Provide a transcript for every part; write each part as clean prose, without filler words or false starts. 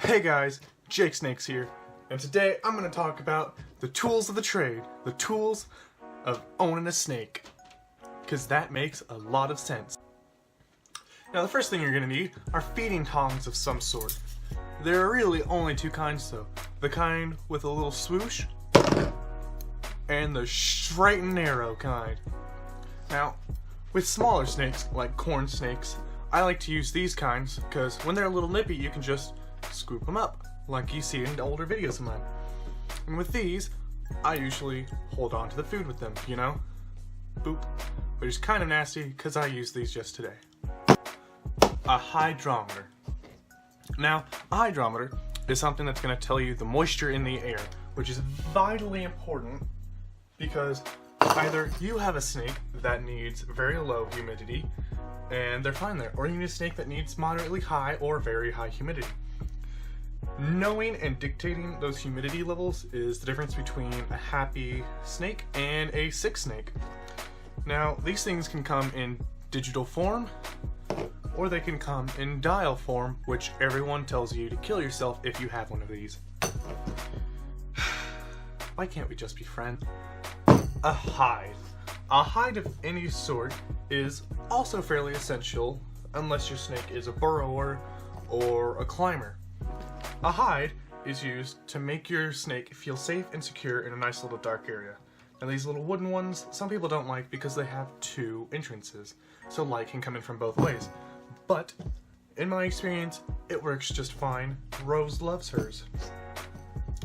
Hey guys, Jake Snakes here, and today I'm going to talk about the tools of the trade, the tools of owning a snake, because that makes a lot of sense. Now the first thing you're going to need are feeding tongs of some sort. There are really only two kinds though, the kind with a little swoosh, and the straight and narrow kind. Now, with smaller snakes, like corn snakes, I like to use these kinds, because when they're a little nippy you can just scoop them up, like you see in older videos of mine. And with these, I usually hold on to the food with them, you know? Boop. Which is kind of nasty, because I used these just today. A hydrometer. Now, a hydrometer is something that's going to tell you the moisture in the air, which is vitally important, because either you have a snake that needs very low humidity, and they're fine there, or you need a snake that needs moderately high or very high humidity. Knowing and dictating those humidity levels is the difference between a happy snake and a sick snake. Now, these things can come in digital form, or they can come in dial form, which everyone tells you to kill yourself if you have one of these. Why can't we just be friends? A hide. A hide of any sort is also fairly essential, unless your snake is a burrower or a climber. A hide is used to make your snake feel safe and secure in a nice little dark area. Now these little wooden ones, some people don't like because they have two entrances, so light can come in from both ways. But, in my experience, it works just fine. Rose loves hers.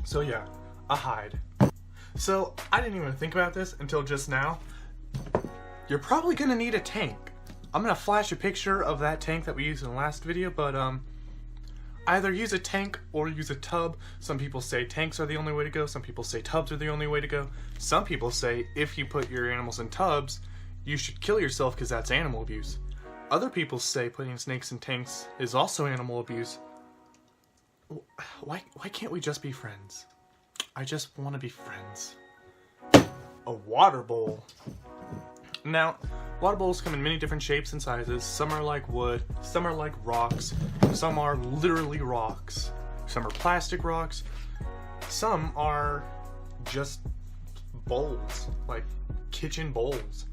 So yeah, a hide. So, I didn't even think about this until just now. You're probably gonna need a tank. I'm gonna flash a picture of that tank that we used in the last video, but either use a tank or use a tub. Some people say tanks are the only way to go. Some people say tubs are the only way to go. Some people say if you put your animals in tubs, you should kill yourself because that's animal abuse. Other people say putting snakes in tanks is also animal abuse. Why can't we just be friends? I just want to be friends. A water bowl. Now, water bowls come in many different shapes and sizes. Some are like wood, some are like rocks, some are literally rocks, some are plastic rocks, some are just bowls, like kitchen bowls.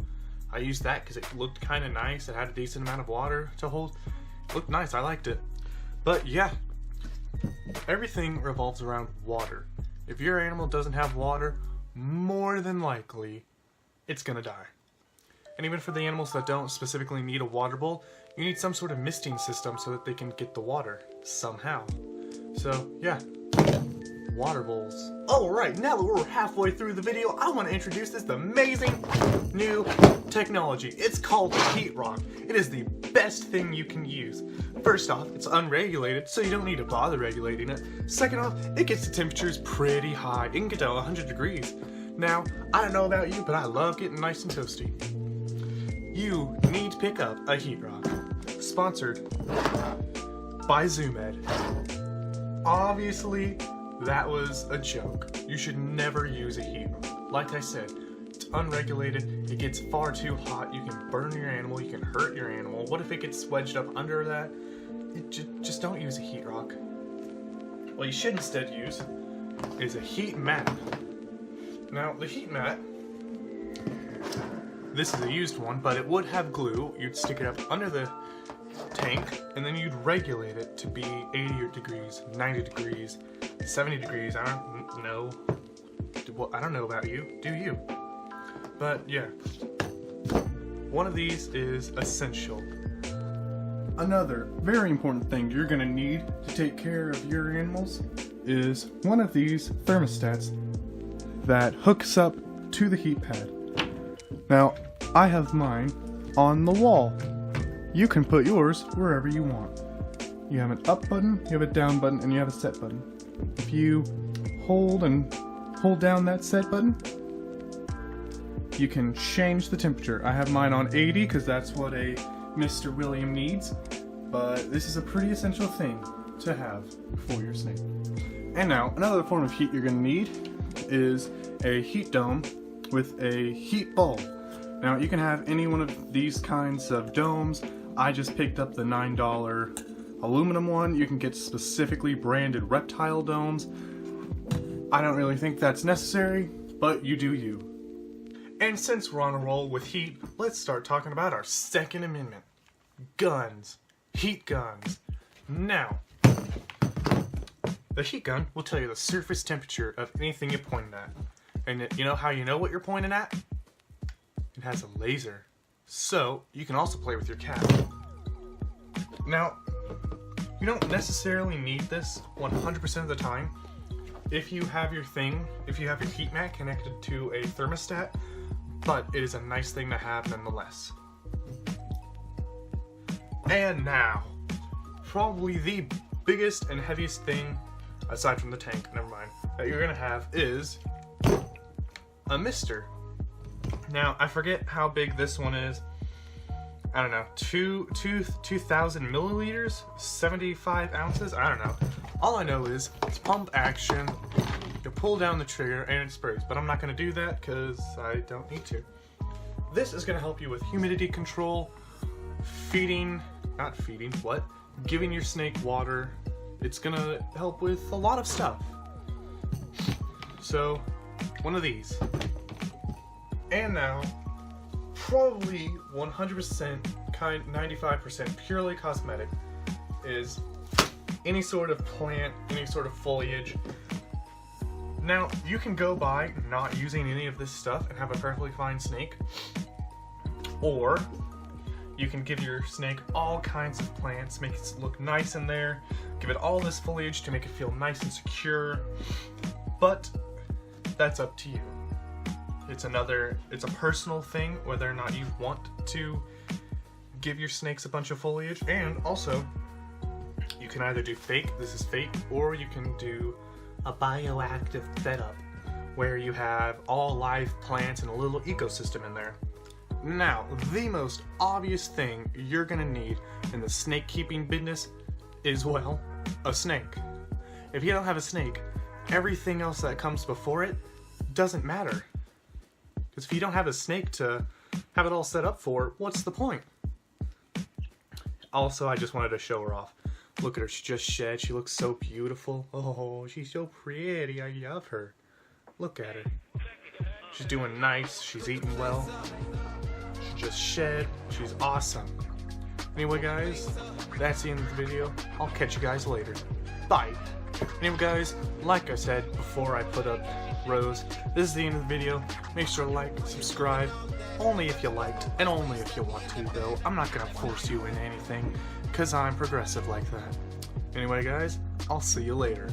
I used that because it looked kind of nice. It had a decent amount of water to hold. It looked nice, I liked it. But yeah, everything revolves around water. If your animal doesn't have water, more than likely, it's gonna die. And even for the animals that don't specifically need a water bowl, you need some sort of misting system so that they can get the water somehow. So yeah, water bowls. Alright, now that we're halfway through the video, I want to introduce this amazing new technology. It's called heat rock. It is the best thing you can use. First off, it's unregulated, so you don't need to bother regulating it. Second off, it gets the temperatures pretty high. It can get to 100 degrees. Now, I don't know about you, but I love getting nice and toasty. You need to pick up a heat rock. Sponsored by ZoomEd. Obviously, that was a joke. You should never use a heat rock. Like I said, it's unregulated, it gets far too hot, you can burn your animal, you can hurt your animal. What if it gets wedged up under that? Just don't use a heat rock. What you should instead use is a heat mat. Now, the heat mat, this is a used one, but it would have glue. You'd stick it up under the tank, and then you'd regulate it to be 80 degrees, 90 degrees, 70 degrees. I don't know. Well, I don't know about you. Do you? But yeah, one of these is essential. Another very important thing you're gonna need to take care of your animals is one of these thermostats that hooks up to the heat pad. Now, I have mine on the wall. You can put yours wherever you want. You have an up button, you have a down button, and you have a set button. If you hold down that set button, you can change the temperature. I have mine on 80 because that's what a Mr. William needs, but this is a pretty essential thing to have for your snake. And now, another form of heat you're going to need is a heat dome with a heat bulb. Now, you can have any one of these kinds of domes. I just picked up the $9 aluminum one. You can get specifically branded reptile domes. I don't really think that's necessary, but you do you. And since we're on a roll with heat, let's start talking about our Second Amendment. Guns. Heat guns. Now, the heat gun will tell you the surface temperature of anything you're pointing at. And you know how you know what you're pointing at? It has a laser. So, you can also play with your cap. Now, you don't necessarily need this 100% of the time. If you have your heat mat connected to a thermostat, but it is a nice thing to have nonetheless. And now, probably the biggest and heaviest thing, aside from the tank, never mind, that you're gonna have is a mister. Now, I forget how big this one is. I don't know, 2,000 milliliters, 75 ounces, I don't know. All I know is it's pump action, you pull down the trigger and it sprays, but I'm not gonna do that because I don't need to. This is gonna help you with humidity control, giving your snake water. It's gonna help with a lot of stuff. So, one of these. And now, probably 100%, 95% purely cosmetic is any sort of plant, any sort of foliage. Now, you can go by not using any of this stuff and have a perfectly fine snake, or you can give your snake all kinds of plants, make it look nice in there, give it all this foliage to make it feel nice and secure, but that's up to you. It's a personal thing whether or not you want to give your snakes a bunch of foliage, and also you can either do this is fake, or you can do a bioactive setup where you have all live plants and a little ecosystem in there. Now, the most obvious thing you're gonna need in the snake keeping business is, well, a snake. If you don't have a snake, everything else that comes before it doesn't matter. Because if you don't have a snake to have it all set up for, what's the point? Also, I just wanted to show her off. Look at her, she just shed, she looks so beautiful. Oh, she's so pretty, I love her. Look at her. She's doing nice, she's eating well. She just shed, she's awesome. Anyway guys, that's the end of the video. I'll catch you guys later. Bye. Anyway guys, like I said before I put up Rose, this is the end of the video. Make sure to like, subscribe, only if you liked, and only if you want to though. I'm not gonna force you into anything, cause I'm progressive like that. Anyway guys, I'll see you later.